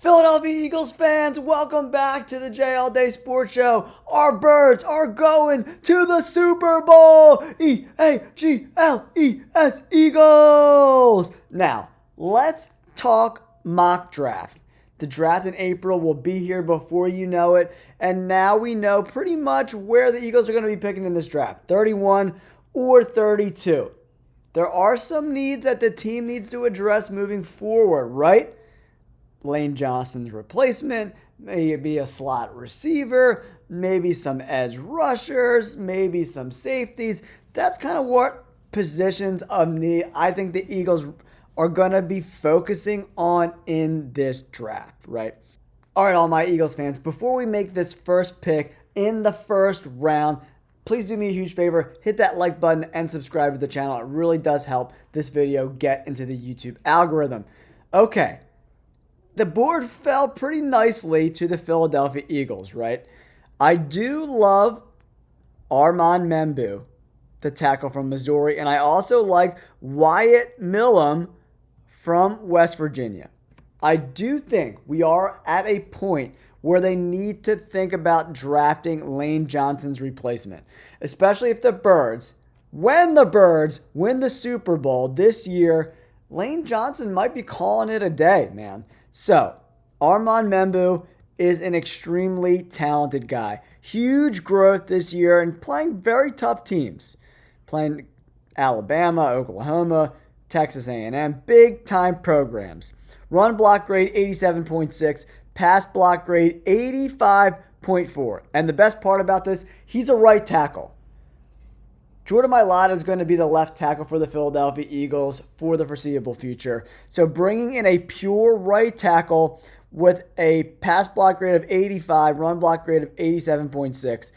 Philadelphia Eagles fans, welcome back to the J All Day Sports Show. Our birds are going to the Super Bowl. Eagles, Eagles. Now, let's talk mock draft. The draft in April will be here before you know it, and now we know pretty much where the Eagles are going to be picking in this draft, 31 or 32. There are some needs that the team needs to address moving forward, right? Lane Johnson's replacement, maybe a slot receiver, maybe some edge rushers, maybe some safeties. That's kind of what positions of need I think the Eagles are going to be focusing on in this draft, right? All right, all my Eagles fans, before we make this first pick in the first round, please do me a huge favor, hit that like button and subscribe to the channel. It really does help this video get into the YouTube algorithm. Okay. The board fell pretty nicely to the Philadelphia Eagles, right? I do love Armand Membou, the tackle from Missouri, and I also like Wyatt Millam from West Virginia. I do think we are at a point where they need to think about drafting Lane Johnson's replacement, especially if when the Birds win the Super Bowl this year, Lane Johnson might be calling it a day, man. So, Armand Membou is an extremely talented guy. Huge growth this year and playing very tough teams. Playing Alabama, Oklahoma, Texas A&M, big time programs. Run block grade 87.6, pass block grade 85.4. And the best part about this, he's a right tackle. Jordan Mailata is going to be the left tackle for the Philadelphia Eagles for the foreseeable future. So bringing in a pure right tackle with a pass block grade of 85, run block grade of 87.6.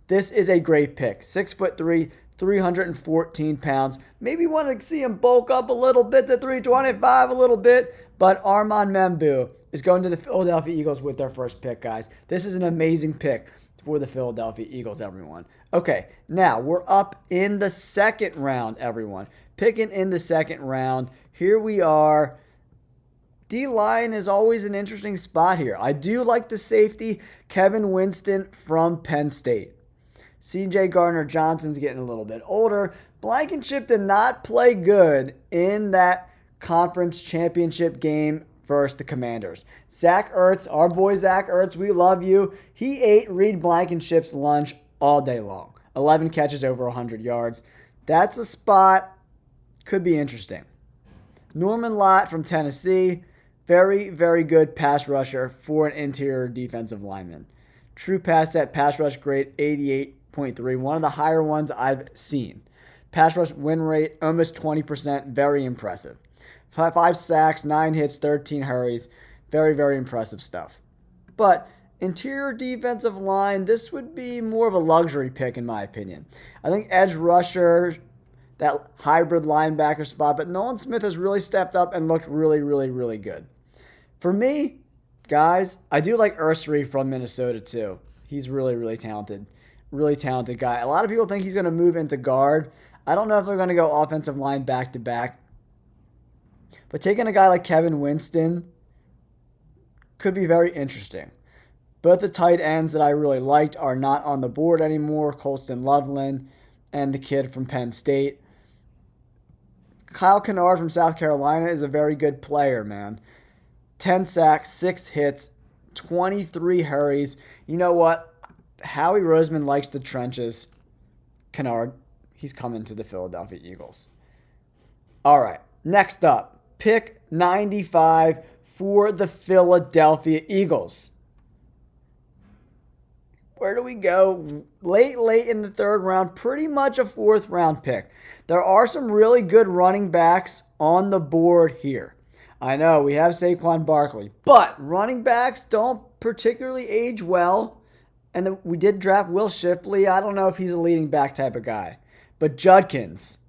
This is a great pick. 6'3", 314 pounds. Maybe want to see him bulk up a little bit to 325 a little bit. But Armand Membou is going to the Philadelphia Eagles with their first pick, guys. This is an amazing pick for the Philadelphia Eagles, everyone. Okay, now we're up in the second round, everyone. Picking in the second round. Here we are. D-line is always an interesting spot here. I do like the safety, Kevin Winston from Penn State. C.J. Gardner-Johnson's getting a little bit older. Blankenship did not play good in that conference championship game versus the Commanders. Zach Ertz, our boy Zach Ertz, we love you. He ate Reed Blankenship's lunch all day long. 11 catches over 100 yards. That's a spot. Could be interesting. Norman Lott from Tennessee. Very, very good pass rusher for an interior defensive lineman. True pass set, pass rush grade 88.3. One of the higher ones I've seen. Pass rush win rate almost 20%. Very impressive. 5 sacks, 9 hits, 13 hurries. Very, very impressive stuff. But interior defensive line, this would be more of a luxury pick in my opinion. I think edge rusher, that hybrid linebacker spot, but Nolan Smith has really stepped up and looked really, really, really good. For me, guys, I do like Ursary from Minnesota too. He's really, really talented. Really talented guy. A lot of people think he's going to move into guard. I don't know if they're going to go offensive line back to back. But taking a guy like Kevin Winston could be very interesting. Both the tight ends that I really liked are not on the board anymore. Colston Loveland and the kid from Penn State. Kyle Kennard from South Carolina is a very good player, man. 10 sacks, 6 hits, 23 hurries. You know what? Howie Roseman likes the trenches. Kennard, he's coming to the Philadelphia Eagles. All right, next up. Pick 95 for the Philadelphia Eagles. Where do we go? Late in the third round, pretty much a fourth round pick. There are some really good running backs on the board here. I know we have Saquon Barkley, but running backs don't particularly age well. And we did draft Will Shipley. I don't know if he's a leading back type of guy. But Judkins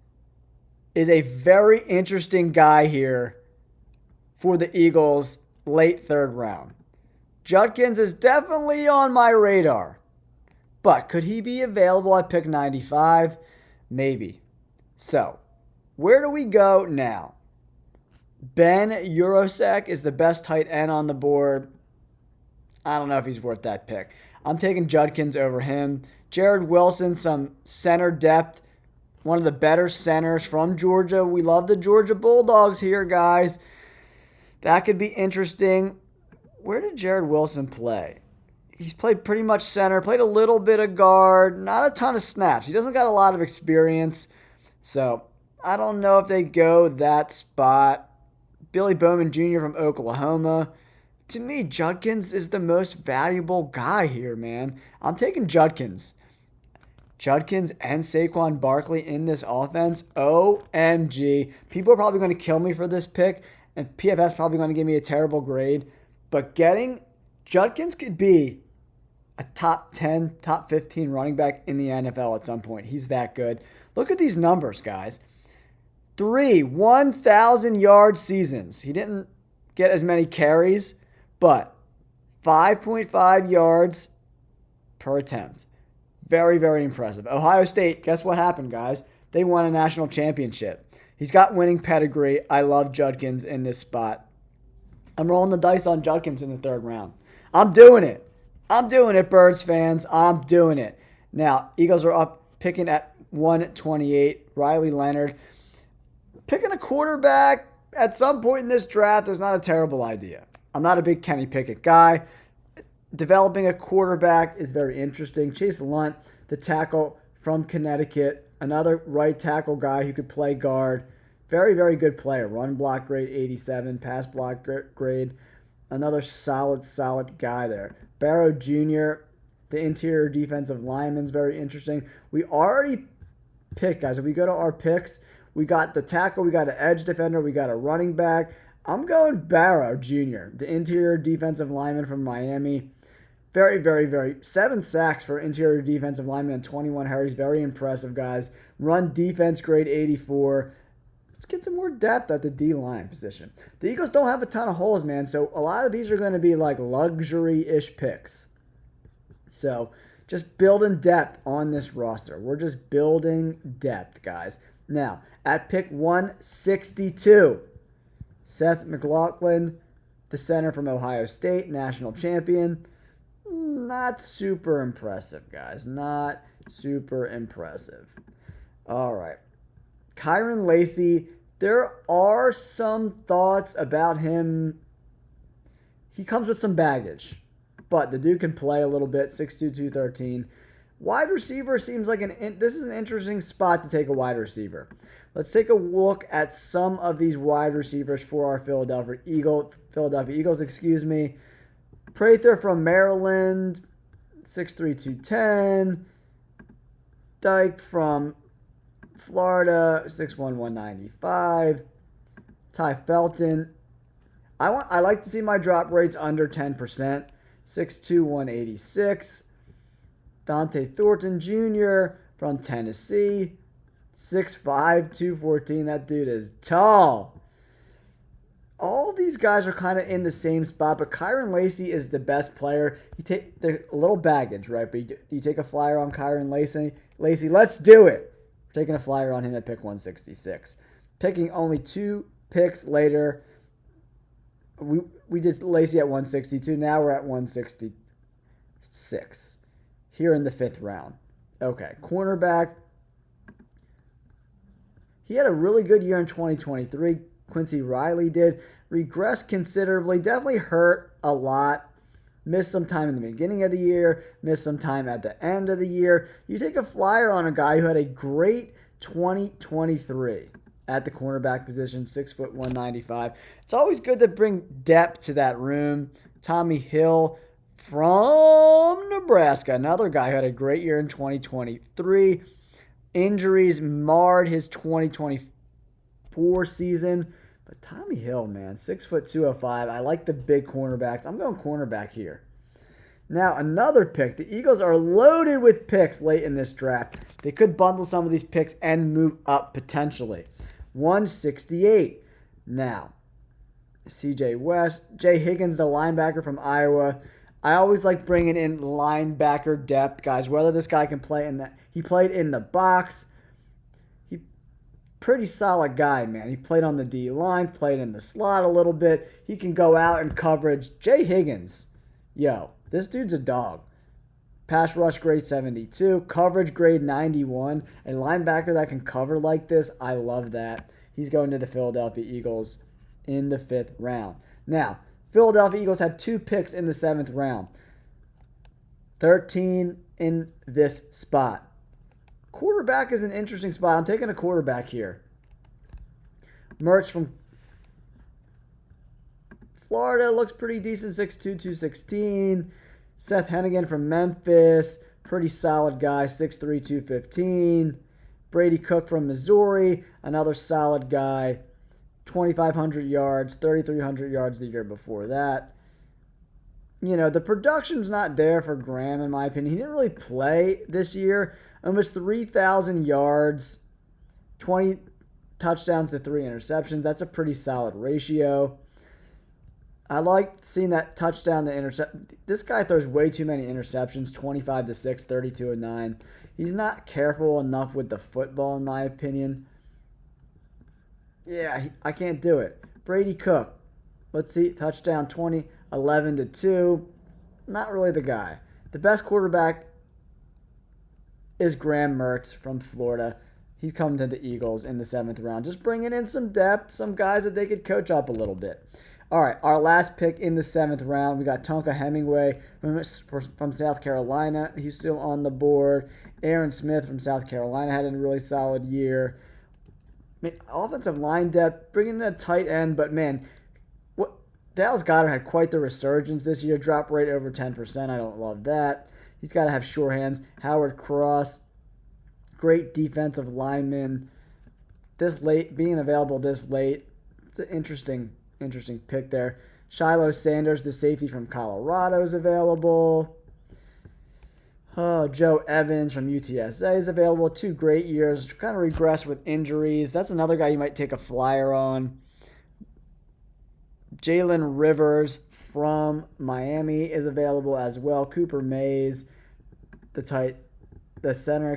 is a very interesting guy here for the Eagles late third round. Judkins is definitely on my radar. But could he be available at pick 95? Maybe. So, where do we go now? Ben Urosek is the best tight end on the board. I don't know if he's worth that pick. I'm taking Judkins over him. Jared Wilson, some center depth. One of the better centers from Georgia. We love the Georgia Bulldogs here, guys. That could be interesting. Where did Jared Wilson play? He's played pretty much center, played a little bit of guard, not a ton of snaps. He doesn't got a lot of experience. So I don't know if they go that spot. Billy Bowman Jr. from Oklahoma. To me, Judkins is the most valuable guy here, man. I'm taking Judkins. Judkins and Saquon Barkley in this offense. OMG. People are probably going to kill me for this pick, and PFF's probably going to give me a terrible grade. But getting Judkins could be a top 10, top 15 running back in the NFL at some point. He's that good. Look at these numbers, guys. 3 1,000-yard seasons. He didn't get as many carries, but 5.5 yards per attempt. Very, very impressive. Ohio State, guess what happened, guys? They won a national championship. He's got winning pedigree. I love Judkins in this spot. I'm rolling the dice on Judkins in the third round. I'm doing it. I'm doing it, Birds fans. I'm doing it. Now, Eagles are up picking at 128. Riley Leonard. Picking a quarterback at some point in this draft is not a terrible idea. I'm not a big Kenny Pickett guy. Developing a quarterback is very interesting. Chase Lunt, the tackle from Connecticut, another right tackle guy who could play guard. Very, very good player. Run block grade 87, pass block grade. Another solid guy there. Barrow Jr., the interior defensive lineman, is very interesting. We already picked, guys. If we go to our picks, we got the tackle, we got an edge defender, we got a running back. I'm going Barrow Jr., the interior defensive lineman from Miami. Very 7 sacks for interior defensive lineman and 21 hurries. Very impressive, guys. Run defense grade 84. Let's get some more depth at the D-line position. The Eagles don't have a ton of holes, man, so a lot of these are going to be like luxury-ish picks. So just building depth on this roster. We're just building depth, guys. Now, at pick 162, Seth McLaughlin, the center from Ohio State, national champion. Not super impressive, guys. Not super impressive. All right. Kyren Lacy, there are some thoughts about him. He comes with some baggage, but the dude can play a little bit, 6'2", 213. Wide receiver seems like this is an interesting spot to take a wide receiver. Let's take a look at some of these wide receivers for our Philadelphia Eagles. Prather from Maryland, 6'3", 210. Dyke from Florida, 6'1", 195. Ty Felton. I like to see my drop rates under 10%. 6'2", 186. Dante Thornton Jr. from Tennessee, 6'5", 214. That dude is tall. All these guys are kind of in the same spot, but Kyren Lacy is the best player. You take a little baggage, right? But you take a flyer on Kyren Lacy. Let's do it. We're taking a flyer on him at pick 166. Picking only 2 picks later. We did Lacy at 162. Now we're at 166. Here in the 5th round. Okay, cornerback. He had a really good year in 2023. Quincy Riley did. Regressed considerably. Definitely hurt a lot. Missed some time in the beginning of the year. Missed some time at the end of the year. You take a flyer on a guy who had a great 2023 at the cornerback position, 6', 195. It's always good to bring depth to that room. Tommy Hill from Nebraska, another guy who had a great year in 2023. Injuries marred his 2024 season. But Tommy Hill, man, 6', 205. I like the big cornerbacks. I'm going cornerback here. Now, another pick. The Eagles are loaded with picks late in this draft. They could bundle some of these picks and move up potentially. 168. Now, CJ West. Jay Higgins, the linebacker from Iowa. I always like bringing in linebacker depth, guys. Whether this guy can play in that. He played in the box. Pretty solid guy, man. He played on the D line, played in the slot a little bit. He can go out and coverage. Jay Higgins, yo, this dude's a dog. Pass rush grade 72, coverage grade 91. A linebacker that can cover like this, I love that. He's going to the Philadelphia Eagles in the 5th round. Now, Philadelphia Eagles have 2 picks in the 7th round. 13 in this spot. Quarterback is an interesting spot. I'm taking a quarterback here. Mertz from Florida looks pretty decent, 6'2", 216. Seth Hennigan from Memphis, pretty solid guy, 6'3", 215. Brady Cook from Missouri, another solid guy, 2,500 yards, 3,300 yards the year before that. You know, the production's not there for Graham, in my opinion. He didn't really play this year. Almost 3,000 yards, 20 touchdowns to 3 interceptions. That's a pretty solid ratio. I like seeing that touchdown to intercept. This guy throws way too many interceptions, 25 to 6, 32 to 9. He's not careful enough with the football, in my opinion. Yeah, I can't do it. Brady Cook. Let's see, touchdown 20, 11 to 2. Not really the guy. The best quarterback is Graham Mertz from Florida. He's coming to the Eagles in the 7th round. Just bringing in some depth, some guys that they could coach up a little bit. All right, our last pick in the 7th round, we got Tonka Hemingway from South Carolina. He's still on the board. Aaron Smith from South Carolina had a really solid year. Offensive line depth, bringing in a tight end, but man, Dallas Goedert had quite the resurgence this year. Drop rate over 10%. I don't love that. He's got to have sure hands. Howard Cross, great defensive lineman. This late, being available this late, it's an interesting pick there. Shiloh Sanders, the safety from Colorado, is available. Joe Evans from UTSA is available. 2 great years. Kind of regressed with injuries. That's another guy you might take a flyer on. Jalen Rivers from Miami is available as well. Cooper Mays, the center.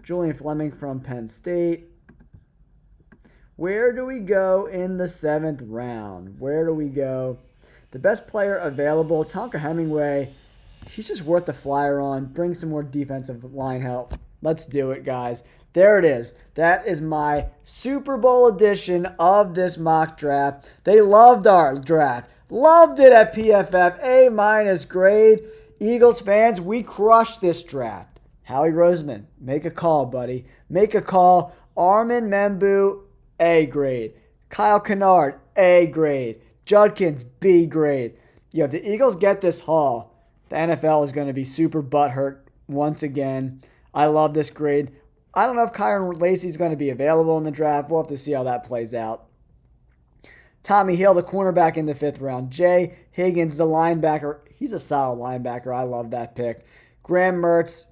Julian Fleming from Penn State. Where do we go in the 7th round? Where do we go? The best player available, Tonka Hemingway. He's just worth the flyer on. Bring some more defensive line help. Let's do it, guys. There it is. That is my Super Bowl edition of this mock draft. They loved our draft. Loved it at PFF. A- grade. Eagles fans, we crushed this draft. Howie Roseman, make a call, buddy. Make a call. Armin Membu, A grade. Kyle Kennard, A grade. Judkins, B grade. If the Eagles get this haul, the NFL is going to be super butthurt once again. I love this grade. I don't know if Kyron Lacey is going to be available in the draft. We'll have to see how that plays out. Tommy Hill, the cornerback in the 5th round. Jay Higgins, the linebacker. He's a solid linebacker. I love that pick. Graham Mertz,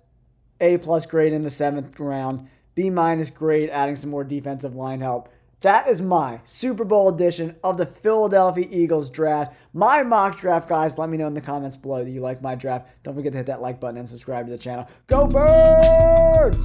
A+ grade in the 7th round. B- grade, adding some more defensive line help. That is my Super Bowl edition of the Philadelphia Eagles draft. My mock draft, guys. Let me know in the comments below. Do you like my draft? Don't forget to hit that like button and subscribe to the channel. Go Birds!